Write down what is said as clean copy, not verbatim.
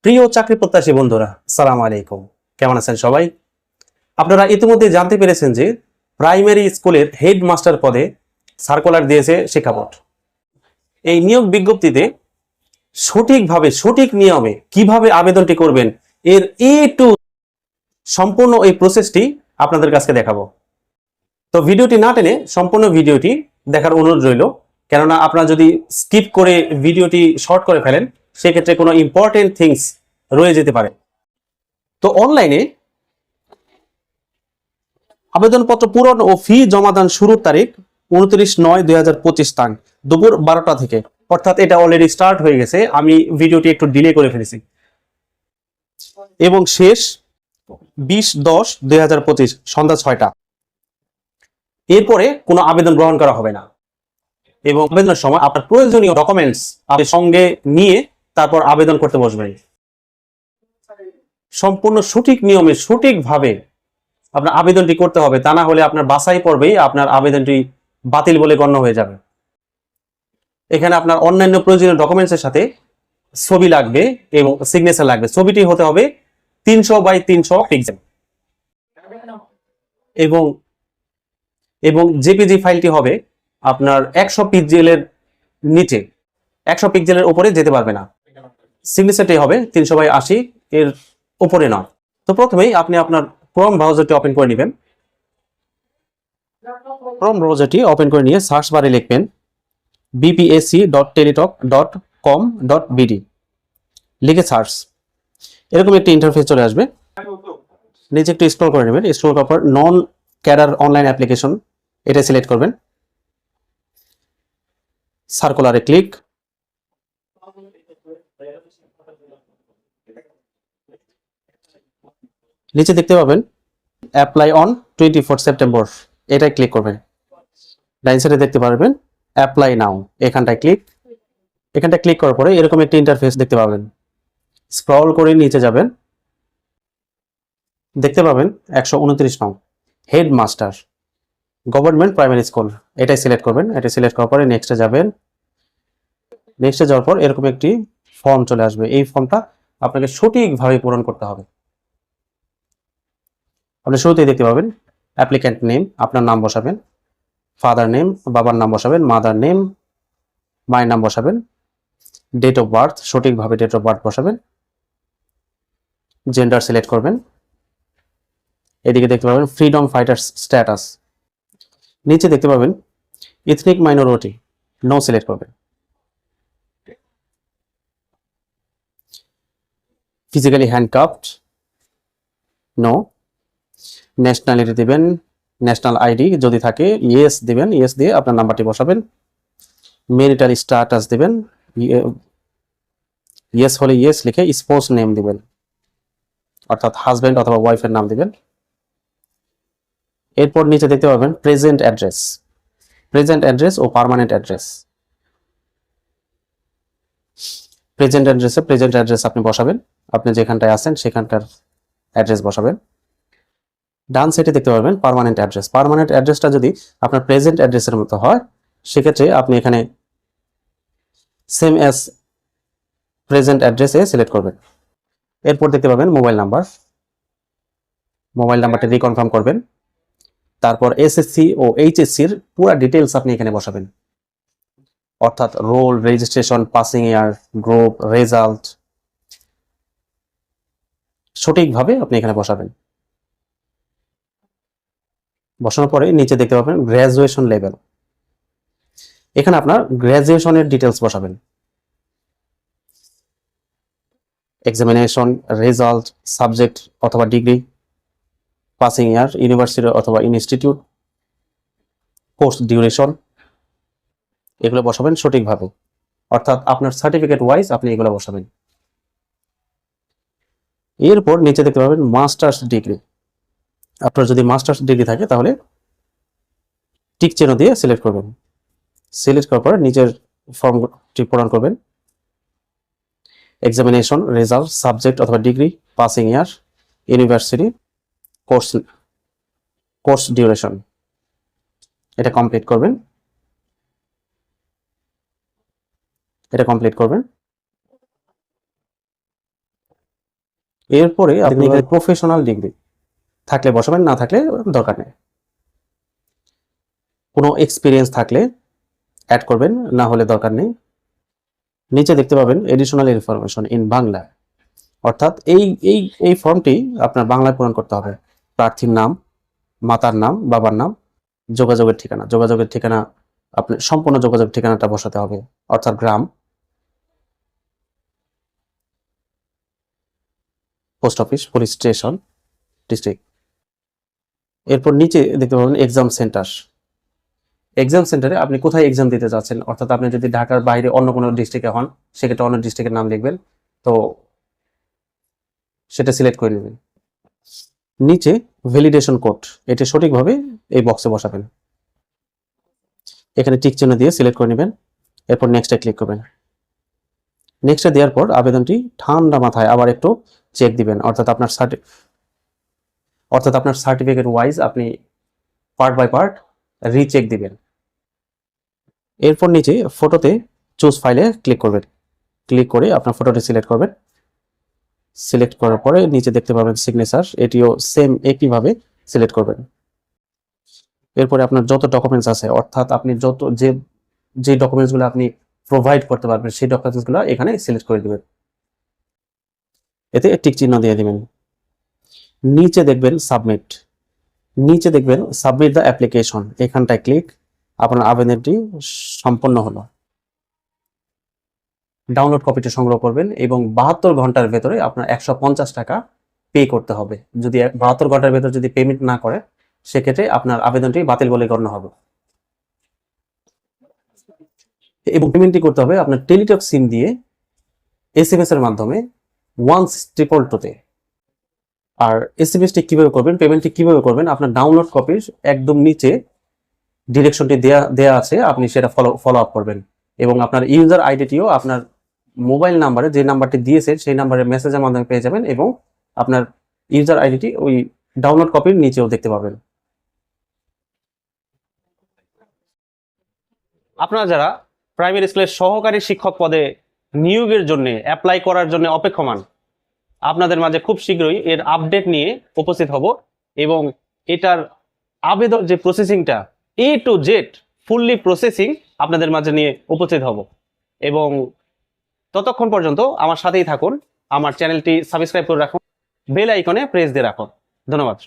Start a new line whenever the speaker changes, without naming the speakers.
প্রিয় চাকরি প্রত্যাশী বন্ধুরা, আসসালামু আলাইকুম। কেমন আছেন সবাই? আপনারা ইতিমধ্যে জানতে পেরেছেন যে প্রাইমারি স্কুলের হেডমাস্টার পদে সার্কুলার দিয়েছে শিক্ষা বোর্ড। এই নিয়োগ বিজ্ঞপ্তিতে সঠিকভাবে সঠিক নিয়মে কিভাবে আবেদনটি করবেন এর টু সম্পূর্ণ এই প্রসেসটি আপনাদের কাছে দেখাবো। তো ভিডিওটি না টেনে সম্পূর্ণ ভিডিওটি দেখার অনুরোধ রইল, কেননা আপনারা যদি স্কিপ করে ভিডিওটি শর্ট করে ফেলেন সেক্ষেত্রে কোনো ইম্পর্টেন্ট থিংস রয়ে যেতে পারে। তো অনলাইনে আবেদনপত্র পূরণ ও ফি জমাদান শুরুর তারিখ 29/9/2025 তারিখ দুপুর 12টা থেকে, অর্থাৎ এটা অলরেডি স্টার্ট হয়ে গেছে। আমি ভিডিওটি একটু ডিলে করে ফেলেছি এবং শেষ 20/10/2025 সন্ধ্যা 6টা। এরপরে কোনো আবেদন গ্রহণ করা হবে না এবং আবেদনের সময় আপনার প্রয়োজনীয় ডকুমেন্টস আপনি সঙ্গে নিয়ে তারপর আবেদন করতে বসবেন। সম্পূর্ণ সঠিক নিয়মে সঠিকভাবে আপনার আবেদনটি করতে হবে, তা না হলে আপনার বাছাই পর্বেই আপনার আবেদনটি বাতিল বলে গণ্য হয়ে যাবে। এখানে আপনার অন্যান্য প্রয়োজনীয় ডকুমেন্টসের সাথে ছবি লাগবে এবং সিগনেচার লাগবে। ছবিটি হতে হবে 300x300 পিক্সেল এবং এবং জেপিজি ফাইলটি হবে আপনার 100 পিক্সেলের নিচে, 100 পিক্সেলের উপরে যেতে পারবে না। সিগনেচারটি হবে 300x80 এর উপরে নয়। তো প্রথমেই আপনি আপনার ক্রোম ব্রাউজারটি ওপেন করে নেবেন। ক্রোম ব্রাউজারটি ওপেন করে নিয়ে সার্চ বারে লিখবেন bpsc.teletalk.com.bd, লিখে সার্চ। এরকম একটি ইন্টারফেস চলে আসবে। নিচে একটু স্ক্রল করে নেবেন। স্ক্রল করার পর নন ক্যাডার অনলাইন অ্যাপ্লিকেশন এটা সিলেক্ট করবেন। সার্কুলারে ক্লিক। নিচে দেখতে পাবেন অ্যাপ্লাই অন 24 সেপ্টেম্বর, এটাই ক্লিক করবেন। ডাইন সাইডে দেখতে পারবেন অ্যাপ্লাই নাও, এখানটায় ক্লিক। এখানটায় ক্লিক করার পরে এরকম একটি ইন্টারফেস দেখতে পাবেন। স্ক্রল করে নিচে যাবেন, দেখতে পাবেন 129 নং হেডমাস্টার গভর্নমেন্ট প্রাইমারি স্কুল, এটাই সিলেক্ট করবেন। এটা সিলেক্ট করার পরে নেক্সটে যাবেন। নেক্সটে যাওয়ার পর এরকম একটি ফর্ম চলে আসবে। এই ফর্মটা আপনাকে সঠিকভাবে পূরণ করতে হবে। আপনি শুরুতেই দেখতে পাবেন অ্যাপ্লিক্যান্ট নেম, আপনার নাম বসাবেন। ফাদার নেম, বাবার নাম বসাবেন। মাদার নেম, মায়ের নাম বসাবেন। ডেট অফ বার্থ, সঠিকভাবে ডেট অফ বার্থ বসাবেন। জেন্ডার সিলেক্ট করবেন। এদিকে দেখতে পাবেন ফ্রিডম ফাইটার স্ট্যাটাস। নিচে দেখতে পাবেন ইথনিক মাইনরিটি, নো সিলেক্ট করবেন। Physically handcuffed, no. ন্যাশনালিটি দিবেন, ন্যাশনাল আইডি যদি থাকে ইয়েস দিবেন। ইয়েস দিয়ে আপনার নাম্বারটি বসাবেন। মেরিটাল স্ট্যাটাস দিবেন, ইয়েস হলে ইয়েস লিখে স্পোজ নেম দিবেন, অর্থাৎ হাজব্যান্ড অথবা ওয়াইফের নাম দিবেন। এরপর নিচে দেখতে পাবেন প্রেজেন্ট অ্যাড্রেস, প্রেজেন্ট অ্যাড্রেস ও পার্মানেন্ট অ্যাড্রেস। প্রেজেন্ট অ্যাড্রেসে প্রেজেন্ট অ্যাড্রেস আপনি বসাবেন, আপনি যেখানটায় আছেন সেখানকার অ্যাড্রেস বসাবেন। ডান সাইডে দেখতে পাবেন পার্মানেন্ট অ্যাড্রেস। পার্মানেন্ট অ্যাড্রেসটা যদি আপনার প্রেজেন্ট অ্যাড্রেসের মতো হয় সেক্ষেত্রে আপনি এখানে সেম অ্যাজ প্রেজেন্ট অ্যাড্রেসে সিলেক্ট করবেন। এরপর দেখতে পাবেন মোবাইল নাম্বার, মোবাইল নাম্বারটা রিকনফার্ম করবেন। তারপর এসএসসি ও এইচএসসির পুরো ডিটেলস আপনি এখানে বসাবেন, অর্থাৎ roll, registration, passing year, group, result সঠিকভাবে আপনি এখানে বসাবেন। বসানোর পরে নিচে দেখতে পাবেন গ্র্যাজুয়েশন লেভেল, এখানে আপনার গ্র্যাজুয়েশনের ডিটেলস বসাবেন। এক্সামিনেশন, রেজাল্ট, সাবজেক্ট অথবা ডিগ্রি, পাসিং ইয়ার, ইউনিভার্সিটি অথবা ইনস্টিটিউট, কোর্স ডিউরেশন, এগুলো বসাবেন সঠিকভাবে, অর্থাৎ আপনার সার্টিফিকেট ওয়াইজ আপনি এগুলো বসাবেন। এরপর নিচে দেখতে পাবেন মাস্টার্স ডিগ্রি। আপনার যদি মাস্টার্স ডিগ্রি থাকে তাহলে টিক চিহ্ন দিয়ে সিলেক্ট করবেন। সিলেক্ট করার পর নিচের ফর্মটি পূরণ করবেন। এক্সামিনেশন, রেজাল্ট, সাবজেক্ট অথবা ডিগ্রি, পাসিং ইয়ার, ইউনিভার্সিটি, কোর্স ডিউরেশন, এটা কমপ্লিট করবেন। এটা কমপ্লিট করবেন। এরপরে আপনি এখানে প্রফেশনাল ডিগ্রি থাকলে বসাবেন, না থাকলে দরকার নেই। কোনো এক্সপিরিয়েন্স থাকলে অ্যাড করবেন, না হলে দরকার নেই। নিচে দেখতে পাবেন এডিশনাল ইনফরমেশন ইন বাংলা, অর্থাৎ এই এই এই ফর্মটি আপনার বাংলায় পূরণ করতে হবে। প্রার্থীর নাম, মাতার নাম, বাবার নাম, যোগাযোগের ঠিকানা আপনি সম্পূর্ণ যোগাযোগের ঠিকানাটা বসাতে হবে, অর্থাৎ গ্রাম, post office, police station, district. এরপর নিচে দেখতে পাবেন এক্সাম সেন্টার। এক্সাম সেন্টারে আপনি কোথায় এক্সাম দিতে যাচ্ছেন, অর্থাৎ আপনি যদি ঢাকার বাইরে অন্য কোনো ডিস্ট্রিক্টে হন, সেক্ষেত্রে অন্য ডিস্ট্রিক্টের নাম লিখবেন, তো সেটা সিলেক্ট করে নেবেন। নিচে ভ্যালিডেশন কোড, এটি সঠিকভাবে এই বক্সে বসাবেন। এখানে টিক চিহ্ন দিয়ে সিলেক্ট করে নেবেন। এরপর নেক্সটে ক্লিক করবেন। নেক্সটে দেওয়ার পর আবেদনটি ঠান্ডা মাথায় আবার একটু চেক দিবেন, অর্থাৎ আপনার সার্টিফিকেট ওয়াইজ আপনি পার্ট বাই পার্ট রিচেক দিবেন। এরপর নিচে ফটোতে চুজ ফাইলে ক্লিক করবেন। ক্লিক করে আপনার ফটোটি সিলেক্ট করবেন। সিলেক্ট করার পরে নিচে দেখতে পাবেন সিগনেচার, এটিও সেম একইভাবে সিলেক্ট করবেন। এরপরে আপনার যত ডকুমেন্টস আছে, অর্থাৎ আপনি যে ডকুমেন্টসগুলো আপনি প্রোভাইড করতে পারবেন, সেই ডকুমেন্টসগুলো এখানে সিলেক্ট করে দিবেন। এতে টিক চিহ্ন দিয়ে দিবেন। নিচে দেখবেন সাবমিট, সাবমিট দ্য অ্যাপ্লিকেশন, এখানটায় ক্লিক। আপনার আবেদনটি সম্পন্ন হলো। ডাউনলোড কপিটি সংগ্রহ করবেন এবং 72 ঘন্টার ভেতরে আপনার 150 টাকা পে করতে হবে। যদি 72 ঘন্টার ভেতর যদি পেমেন্ট না করে, সেক্ষেত্রে আপনার আবেদনটি বাতিল বলে গণ্য হবে। এবং পেমেন্টটি করতে হবে আপনার টেলিটক সিম দিয়ে SMS এর মাধ্যমে 1/222-তে। আর SMS-টি কিভাবে করবেন, পেমেন্টটি কিভাবে করবেন, আপনার ডাউনলোড কপির একদম নিচে ডিরেকশনটি দেয়া আছে, আপনি সেটা ফলো আপ করবেন। এবং আপনার ইউজার আইডিটিও আপনার মোবাইল নাম্বারে, যে নাম্বারটি দিয়েছে সেই নাম্বারে মেসেজের মাধ্যমে পেয়ে যাবেন, এবং আপনার ইউজার আইডিটি ওই ডাউনলোড কপির নিচেও দেখতে পাবেন। আপনারা যারা প্রাইমারি স্কুলের সহকারী শিক্ষক পদে নিয়োগের জন্য অ্যাপ্লাই করার জন্য অপেক্ষমান, আপনাদের মাঝে খুব শীঘ্রই এর আপডেট নিয়ে উপস্থিত হব, এবং এটার আবেদন যে প্রসেসিংটা A to Z fully processing আপনাদের মাঝে নিয়ে উপস্থিত হব। এবং ততক্ষণ পর্যন্ত আমার সাথেই থাকুন, আমার চ্যানেলটি সাবস্ক্রাইব করে রাখুন, বেল আইকনে প্রেস দিয়ে রাখুন। ধন্যবাদ।